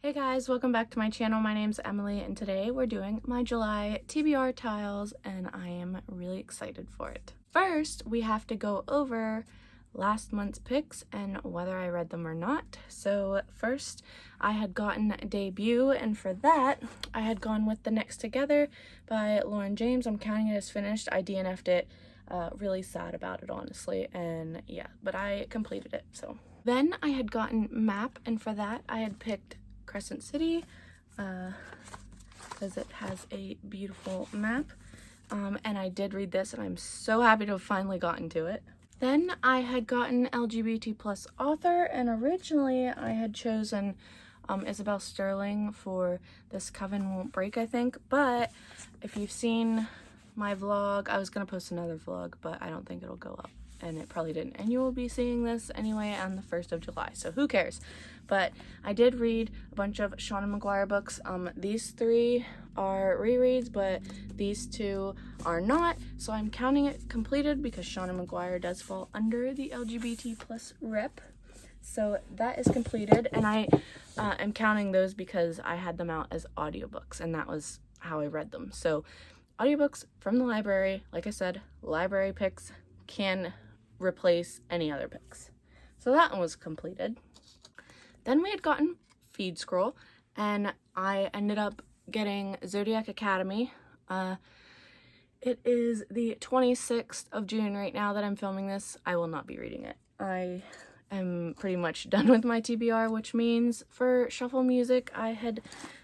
Hey guys, welcome back to my channel. My name's Emily and today we're doing my July TBR tiles and I am really excited for it. First, we have to go over last month's picks and whether I read them or not. So first, I had gotten Debut, and for that, I had gone with The Next Together by Lauren James. I'm counting it as finished. I DNF'd it. Really sad about it, honestly, and yeah, but I completed it, so. Then I had gotten Map, and for that, I had picked Crescent City because it has a beautiful map, and I did read this and I'm so happy to have finally gotten to it. Then I had gotten LGBT plus author, and originally I had chosen Isabel Sterling for This Coven Won't Break, I think, but if you've seen my vlog, I was gonna post another vlog, but I don't think it'll go up, and it probably didn't, and you will be seeing this anyway on the 1st of July, so who cares. But I did read a bunch of Seanan McGuire books. These 3 are rereads, but these 2 are not, so I'm counting it completed because Seanan McGuire does fall under the LGBT plus rep. So that is completed, and I am counting those because I had them out as audiobooks, and that was how I read them. So audiobooks from the library, like I said, library picks can replace any other picks. So that one was completed. Then we had gotten Feed Scroll, and I ended up getting Zodiac Academy. It is the 26th of June right now that I'm filming this. I will not be reading it. I am pretty much done with my TBR, which means for shuffle music, I had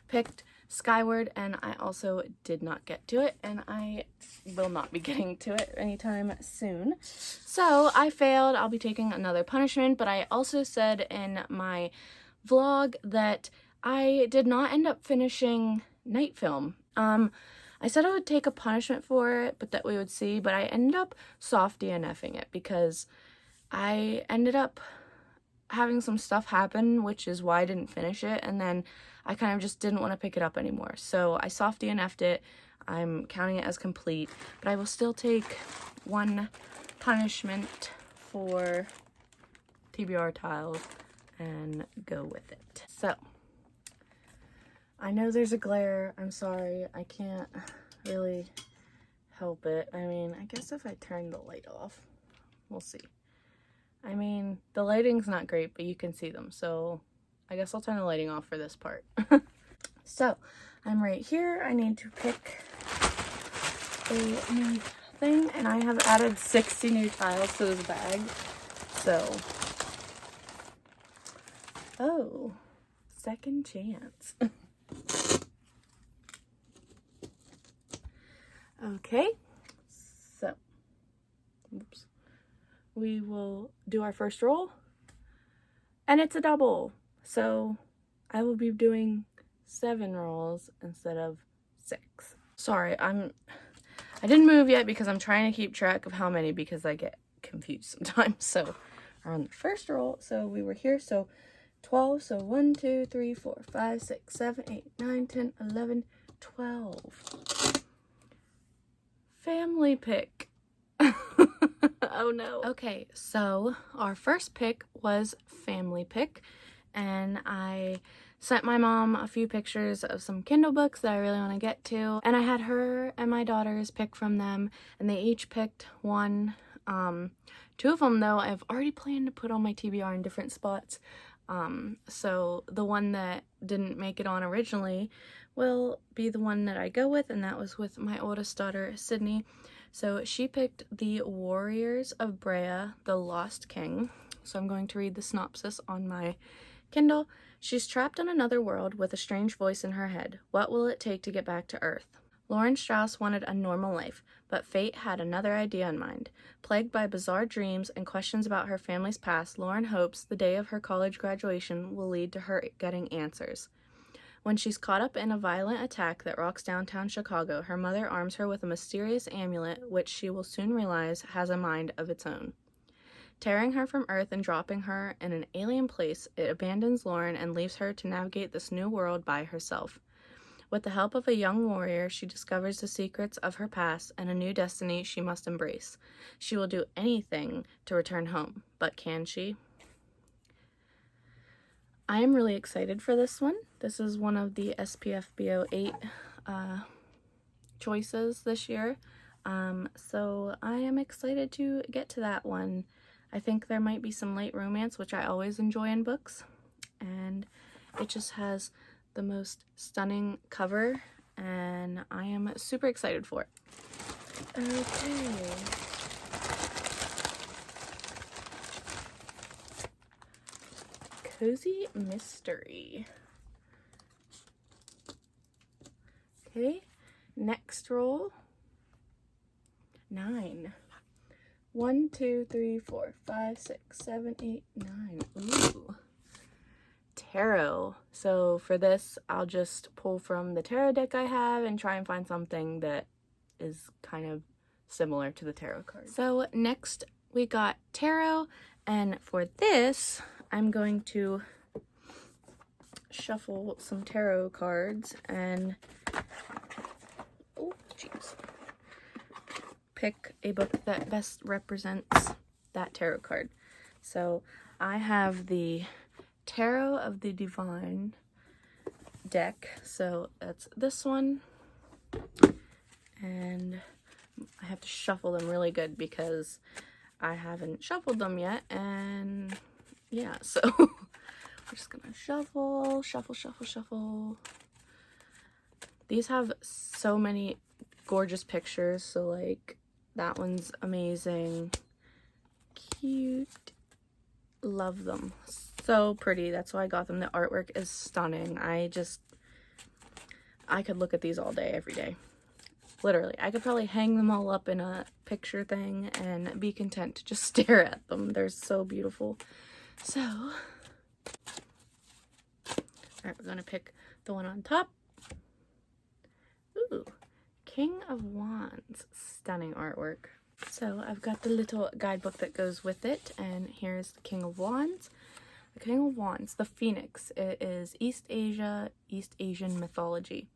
picked Skyward, and I also did not get to it, and I will not be getting to it anytime soon. So I failed. I'll be taking another punishment, but I also said in my vlog that I did not end up finishing Night Film. I said I would take a punishment for it, but that we would see, but I ended up soft DNFing it because I ended up having some stuff happen, which is why I didn't finish it, and then I kind of just didn't want to pick it up anymore. So I soft DNF'd it. I'm counting it as complete, but I will still take one punishment for TBR tiles and go with it. So I know there's a glare. I'm sorry. I can't really help it. I mean, I guess if I turn the light off, we'll see. I mean, the lighting's not great, but you can see them, so I guess I'll turn the lighting off for this part. So, I'm right here. I need to pick a new thing, and I have added 60 new tiles to this bag. So, oh, second chance. Okay, so, oops. We will do our first roll, and it's a double, so I will be doing 7 rolls instead of 6. Sorry, I didn't move yet because I'm trying to keep track of how many because I get confused sometimes. So we're on the first roll, so we were here, so 12, so 1, 2, 3, 4, 5, 6, 7, 8, 9, 10, 11, 12. Family pick. Oh no. Okay, so our first pick was family pick, and I sent my mom a few pictures of some Kindle books that I really want to get to, and I had her and my daughters pick from them, and they each picked one. 2 of them, though, I've already planned to put on my TBR in different spots, so the one that didn't make it on originally will be the one that I go with, and that was with my oldest daughter, Sydney. So she picked The Warriors of Brea, the Lost King. So I'm going to read the synopsis on my Kindle. She's trapped in another world with a strange voice in her head. What will it take to get back to Earth? Lauren Strauss wanted a normal life, but fate had another idea in mind. Plagued by bizarre dreams and questions about her family's past, Lauren hopes the day of her college graduation will lead to her getting answers. When she's caught up in a violent attack that rocks downtown Chicago, her mother arms her with a mysterious amulet which she will soon realize has a mind of its own. Tearing her from Earth and dropping her in an alien place, it abandons Lauren and leaves her to navigate this new world by herself. With the help of a young warrior, she discovers the secrets of her past and a new destiny she must embrace. She will do anything to return home, but can she? I am really excited for this one. This is one of the SPFBO 8 choices this year. So I am excited to get to that one. I think there might be some light romance, which I always enjoy in books. And it just has the most stunning cover, and I am super excited for it. Okay. Cozy Mystery. Okay, next roll. 9. 1, 2, 3, 4, 5, 6, 7, 8, 9. Ooh. Tarot. So for this, I'll just pull from the tarot deck I have and try and find something that is kind of similar to the tarot card. So next we got tarot, and for this, I'm going to shuffle some tarot cards and pick a book that best represents that tarot card. So I have the Tarot of the Divine deck, so that's this one, and I have to shuffle them really good because I haven't shuffled them yet, and yeah, so we're just gonna shuffle, shuffle, shuffle, shuffle. These have so many gorgeous pictures, so like that one's amazing, cute, love them, so pretty. That's why I got them. The artwork is stunning. I could look at these all day, every day. Literally, I could probably hang them all up in a picture thing and be content to just stare at them. They're so beautiful. So, all right, we're gonna pick the one on top. Ooh, King of Wands, stunning artwork. So I've got the little guidebook that goes with it, and here's the King of Wands. The King of Wands, the Phoenix. It is East Asian mythology.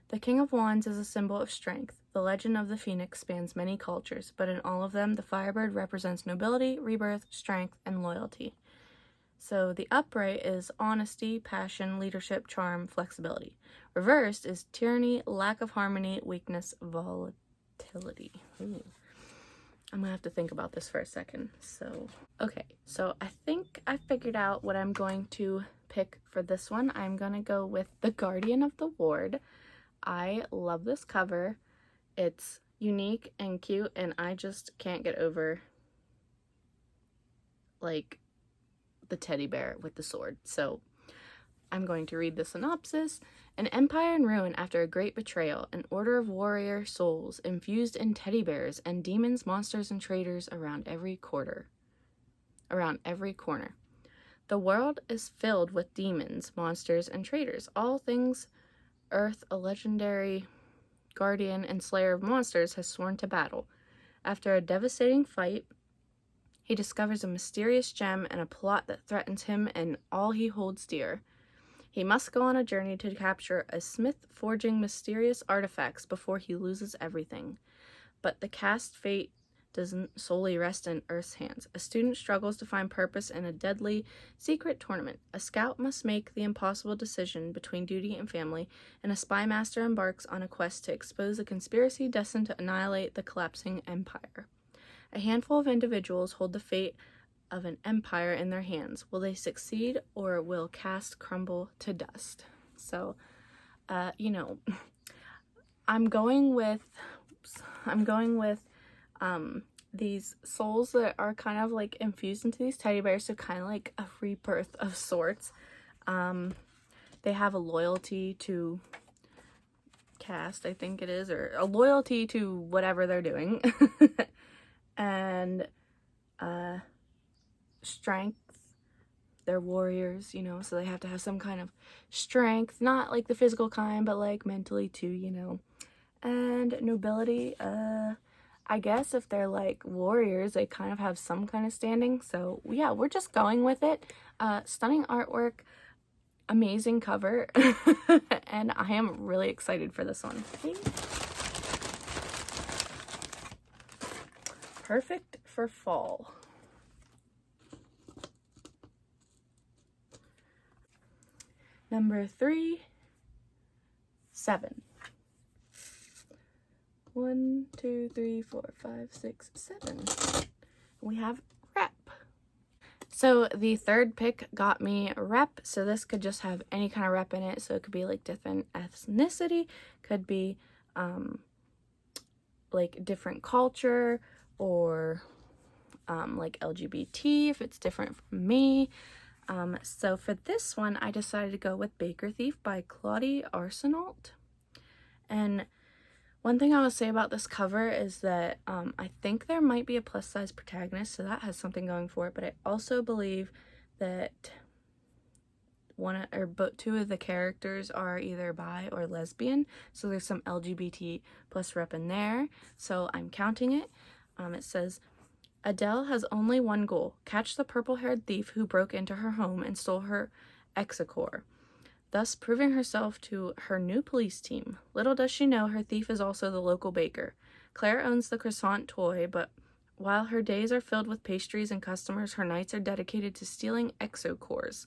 The King of Wands is a symbol of strength. The legend of the Phoenix spans many cultures, but in all of them, the Firebird represents nobility, rebirth, strength, and loyalty. So the upright is honesty, passion, leadership, charm, flexibility. Reversed is tyranny, lack of harmony, weakness, volatility. Ooh. I'm gonna have to think about this for a second. So, okay, so I think I figured out what I'm going to pick for this one. I'm gonna go with the Guardian of the Ward. I love this cover. It's unique and cute, and I just can't get over, like, the teddy bear with the sword. So I'm going to read the synopsis. An empire in ruin after a great betrayal, an order of warrior souls infused in teddy bears and demons, monsters, and traitors around every corner. The world is filled with demons, monsters, and traitors. All things Earth, a legendary guardian and slayer of monsters, has sworn to battle. After a devastating fight, he discovers a mysterious gem and a plot that threatens him and all he holds dear. He must go on a journey to capture a smith forging mysterious artifacts before he loses everything. But the cast fate doesn't solely rest in Earth's hands. A student struggles to find purpose in a deadly, secret tournament. A scout must make the impossible decision between duty and family, and a spy master embarks on a quest to expose a conspiracy destined to annihilate the collapsing empire. A handful of individuals hold the fate of an empire in their hands. Will they succeed, or will cast crumble to dust? So, I'm going with these souls that are kind of like infused into these teddy bears, so kind of like a rebirth of sorts. They have a loyalty to cast, I think it is, or a loyalty to whatever they're doing. And strength. They're warriors, so they have to have some kind of strength, not like the physical kind, but like mentally too, And nobility, I guess if they're like warriors, they kind of have some kind of standing. So yeah, we're just going with it. Stunning artwork, amazing cover, and I am really excited for this one. Perfect for fall. Number 3, 7. 1, 2, 3, 4, 5, 6, 7. We have rep. So the third pick got me rep. So this could just have any kind of rep in it. So it could be like different ethnicity, could be like different culture, or like LGBT if it's different from me. So for this one, I decided to go with Baker Thief by Claudie Arsenault. And one thing I will say about this cover is that I think there might be a plus size protagonist, so that has something going for it, but I also believe that two of the characters are either bi or lesbian, so there's some LGBT plus rep in there, so I'm counting it. It says, Adele has only one goal: catch the purple-haired thief who broke into her home and stole her Exocor, thus proving herself to her new police team. Little does she know her thief is also the local baker. Claire owns the croissant toy, but while her days are filled with pastries and customers, her nights are dedicated to stealing Exocores.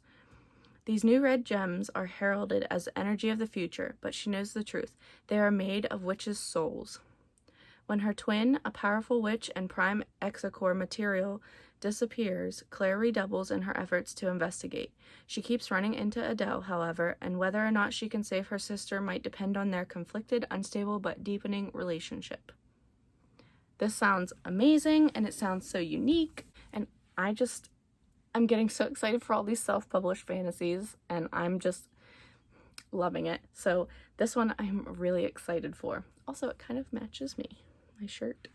These new red gems are heralded as the energy of the future, but she knows the truth. They are made of witches' souls. When her twin, a powerful witch and prime Exocore material, disappears, Claire redoubles in her efforts to investigate. She keeps running into Adele, however, and whether or not she can save her sister might depend on their conflicted, unstable, but deepening relationship. This sounds amazing, and it sounds so unique, and I'm getting so excited for all these self-published fantasies, and I'm just loving it. So this one I'm really excited for. Also, it kind of matches me, my shirt.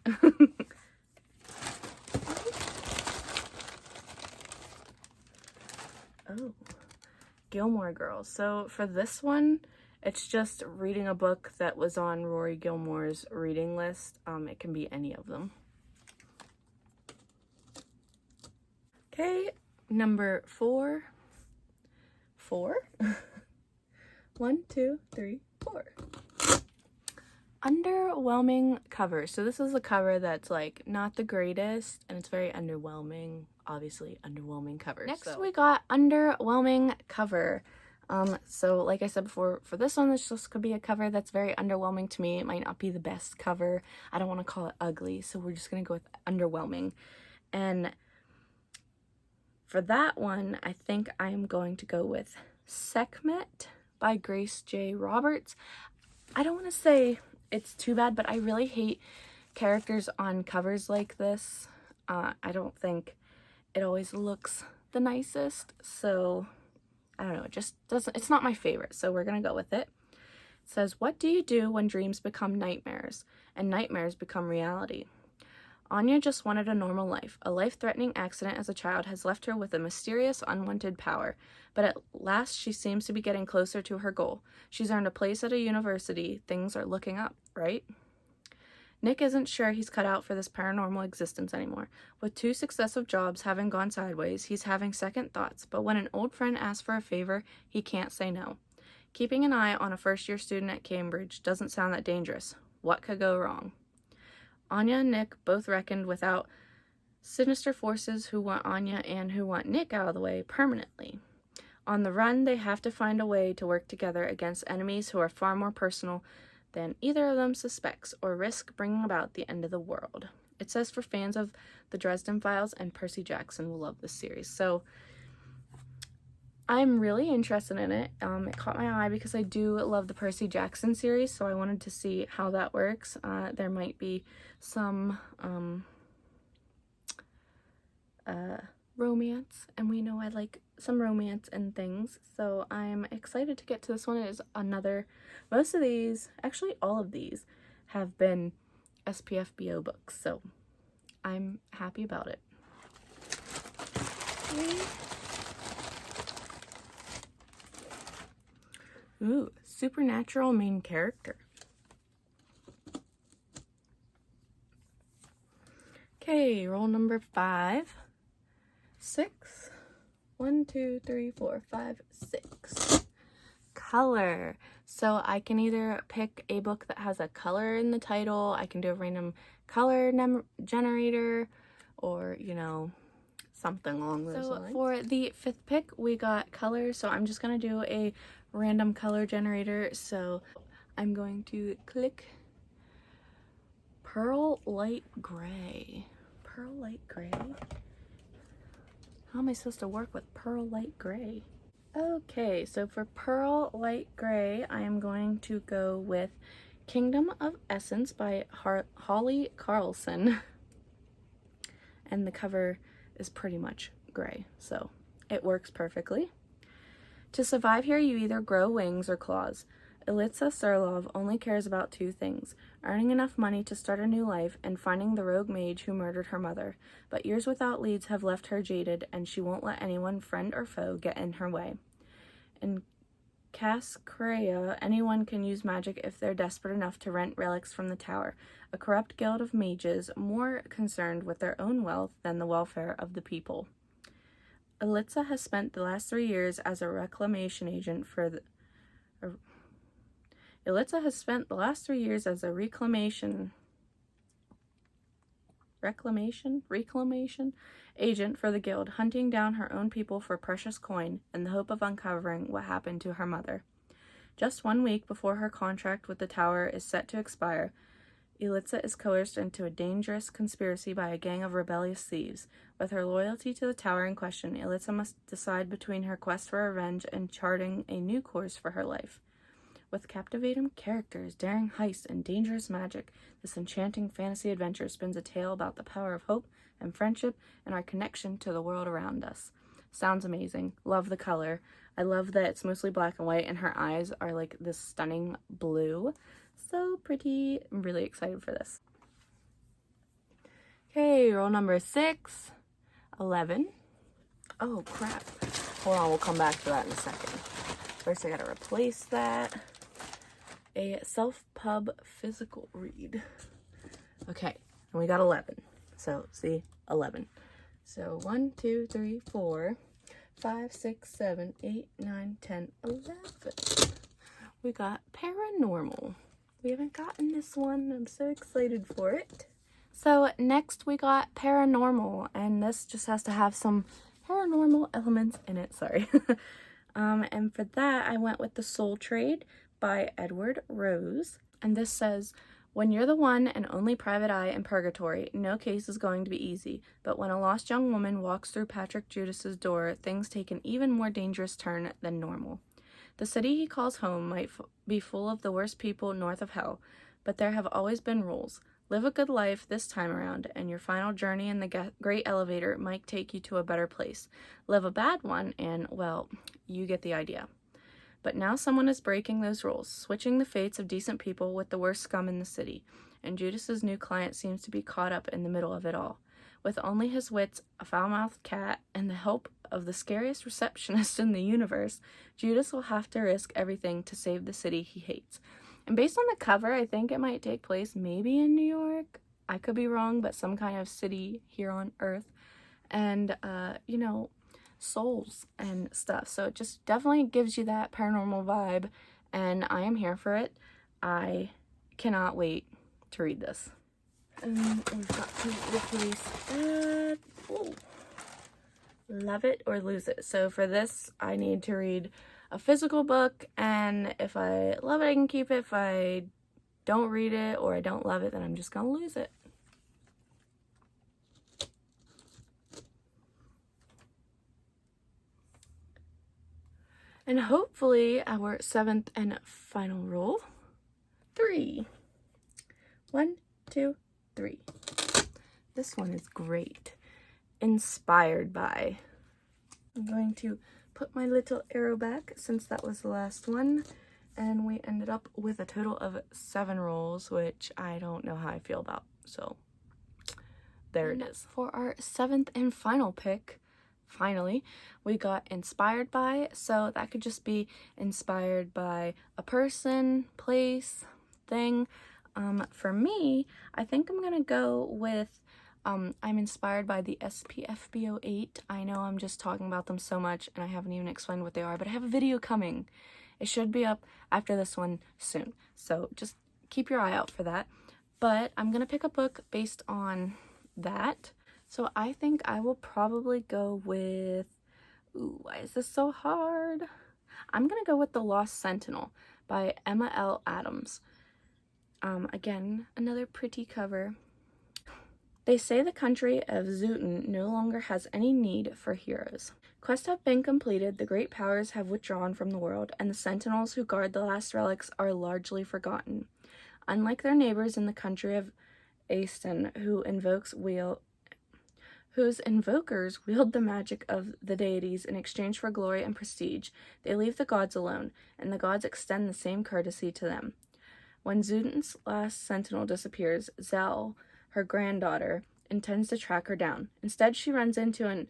Oh, Gilmore Girls. So for this one, it's just reading a book that was on Rory Gilmore's reading list. It can be any of them. Okay, number 4. 4? 1, 2, 3, 4. Underwhelming cover. So this is a cover that's like not the greatest, and it's very underwhelming. Obviously, underwhelming cover. Next, we got underwhelming cover. So like I said before, for this one, this just could be a cover that's very underwhelming to me. It might not be the best cover. I don't want to call it ugly, so we're just gonna go with underwhelming. And for that one, I think I am going to go with Sekhmet by Grace J. Roberts. I don't want to say it's too bad, but I really hate characters on covers like this. I don't think it always looks the nicest, so I don't know, it just doesn't, it's not my favorite, so we're gonna go with it. It says, what do you do when dreams become nightmares and nightmares become reality? Anya just wanted a normal life. A life-threatening accident as a child has left her with a mysterious, unwanted power, but at last she seems to be getting closer to her goal. She's earned a place at a university. Things are looking up, right? Nick isn't sure he's cut out for this paranormal existence anymore. With 2 successive jobs having gone sideways, he's having second thoughts, but when an old friend asks for a favor, he can't say no. Keeping an eye on a first-year student at Cambridge doesn't sound that dangerous. What could go wrong? Anya and Nick both reckoned without sinister forces who want Anya and who want Nick out of the way permanently. On the run, they have to find a way to work together against enemies who are far more personal than either of them suspects, or risk bringing about the end of the world. It says for fans of the Dresden Files, and Percy Jackson will love this series. So I'm really interested in it. It caught my eye because I do love the Percy Jackson series, so I wanted to see how that works. There might be some romance, and we know I like some romance and things, so I'm excited to get to this one. It is another, most of these, actually all of these, have been SPFBO books, so I'm happy about it. Ooh, supernatural main character. Okay, roll number 5. 6. 1, 2, 3, 4, 5, 6. Color. So I can either pick a book that has a color in the title, I can do a random color generator, or, you know, something along those lines. So for the 5th pick, we got colors. So I'm just going to do a random color generator. So I'm going to click Pearl Light Gray. Pearl Light Gray? How am I supposed to work with Pearl Light Gray? Okay, so for Pearl Light Gray, I am going to go with Kingdom of Essence by Holly Carlson. And the cover is pretty much gray, so it works perfectly. To survive here, you either grow wings or claws. Elitsa Serlov only cares about 2 things: earning enough money to start a new life and finding the rogue mage who murdered her mother. But years without leads have left her jaded, and she won't let anyone, friend or foe, get in her way. In Cascrea, anyone can use magic if they're desperate enough to rent relics from the tower, a corrupt guild of mages more concerned with their own wealth than the welfare of the people. Elitsa has spent the last 3 years as a reclamation agent for the... Elitsa has spent the last 3 years as a reclamation agent for the guild, hunting down her own people for precious coin in the hope of uncovering what happened to her mother. Just 1 week before her contract with the tower is set to expire, Elitsa is coerced into a dangerous conspiracy by a gang of rebellious thieves. With her loyalty to the tower in question, Elitsa must decide between her quest for revenge and charting a new course for her life. With captivating characters, daring heists, and dangerous magic, this enchanting fantasy adventure spins a tale about the power of hope and friendship and our connection to the world around us. Sounds amazing. Love the color. I love that it's mostly black and white and her eyes are like this stunning blue. So pretty. I'm really excited for this. Okay, roll number 6, 11. Oh crap. Hold on, we'll come back to that in a second. First I gotta replace that. A self-pub physical read. Okay, and we got 11. So, see, 11. So, 1, 2, 3, 4, 5, 6, 7, 8, 9, 10, 11. We got Paranormal. We haven't gotten this one. I'm so excited for it. So, next we got Paranormal, and this just has to have some paranormal elements in it. Sorry. And for that, I went with The Soul Trade by Edward Rose. And this says, when you're the one and only private eye in purgatory, no case is going to be easy. But when a lost young woman walks through Patrick Judas's door, things take an even more dangerous turn than normal. The city he calls home might be full of the worst people north of hell, but there have always been rules. Live a good life this time around, and your final journey in the great elevator might take you to a better place. Live a bad one, and, well, you get the idea. But now someone is breaking those rules, switching the fates of decent people with the worst scum in the city, and Judas's new client seems to be caught up in the middle of it all. With only his wits, a foul-mouthed cat, and the help of the scariest receptionist in the universe, Judas will have to risk everything to save the city he hates. And based on the cover, I think it might take place maybe in New York. I could be wrong, but some kind of city here on Earth. And, you know, souls and stuff. So it just definitely gives you that paranormal vibe, and I am here for it. I cannot wait to read this. And we've got to replace that. Ooh. Love it or lose it. So for this, I need to read a physical book, and if I love it, I can keep it. If I don't read it or I don't love it, then I'm just gonna lose it. And hopefully our 7th and final roll. 3. 1, 2, 3. This one is great. Inspired by. I'm going to put my little arrow back since that was the last one. And we ended up with a total of 7 rolls, which I don't know how I feel about. So there it is. For our 7th and final pick, finally, we got inspired by. So that could just be inspired by a person, place, thing. For me, I think I'm gonna go with I'm inspired by the SPFBO 8. I know I'm just talking about them so much and I haven't even explained what they are, but I have a video coming. It should be up after this one soon. So just keep your eye out for that. But I'm gonna pick a book based on that. So I think I will probably go with, ooh, why is this so hard? I'm gonna go with The Lost Sentinel by Emma L. Adams. Again, another pretty cover. They say the country of Zootan no longer has any need for heroes. Quests have been completed, the great powers have withdrawn from the world, and the sentinels who guard the last relics are largely forgotten. Unlike their neighbors in the country of Aston, whose invokers wield the magic of the deities in exchange for glory and prestige, they leave the gods alone, and the gods extend the same courtesy to them. When Zootan's last sentinel disappears, Zell, her granddaughter, intends to track her down. Instead, she runs into an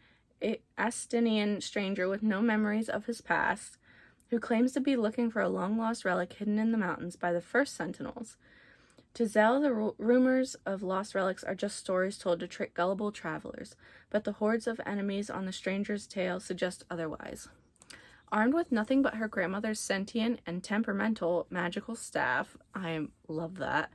Astinian stranger with no memories of his past, who claims to be looking for a long-lost relic hidden in the mountains by the first sentinels. To Zell, the rumors of lost relics are just stories told to trick gullible travelers, but the hordes of enemies on the stranger's tale suggest otherwise. Armed with nothing but her grandmother's sentient and temperamental magical staff, I love that,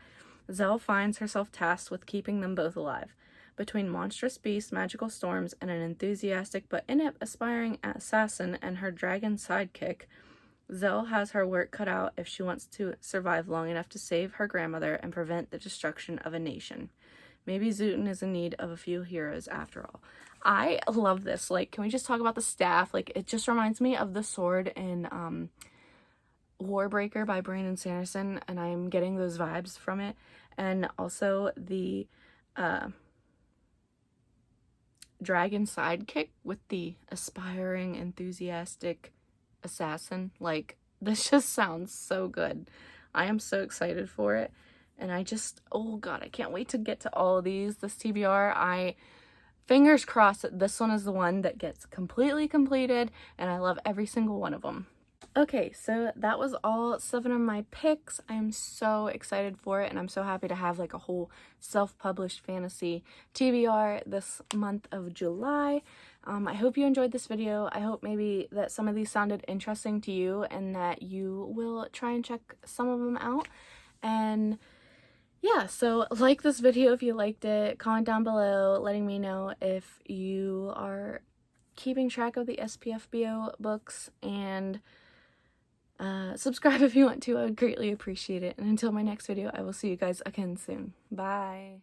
Zell finds herself tasked with keeping them both alive. Between monstrous beasts, magical storms, and an enthusiastic but inept aspiring assassin and her dragon sidekick, Zell has her work cut out if she wants to survive long enough to save her grandmother and prevent the destruction of a nation. Maybe Zootan is in need of a few heroes after all. I love this. Like, can we just talk about the staff? Like, it just reminds me of the sword in Warbreaker by Brandon Sanderson, and I'm getting those vibes from it. And also the dragon sidekick with the aspiring, enthusiastic assassin. Like, this just sounds so good. I am so excited for it, and oh god, I can't wait to get to all of these. This TBR, fingers crossed that this one is the one that gets completely completed, and I love every single one of them. Okay, so that was all 7 of my picks. I'm so excited for it, and I'm so happy to have like a whole self-published fantasy TBR this month of July. I hope you enjoyed this video. I hope maybe that some of these sounded interesting to you and that you will try and check some of them out. And yeah, so like this video if you liked it, comment down below letting me know if you are keeping track of the SPFBO books, and subscribe if you want to. I would greatly appreciate it. And until my next video, I will see you guys again soon. Bye!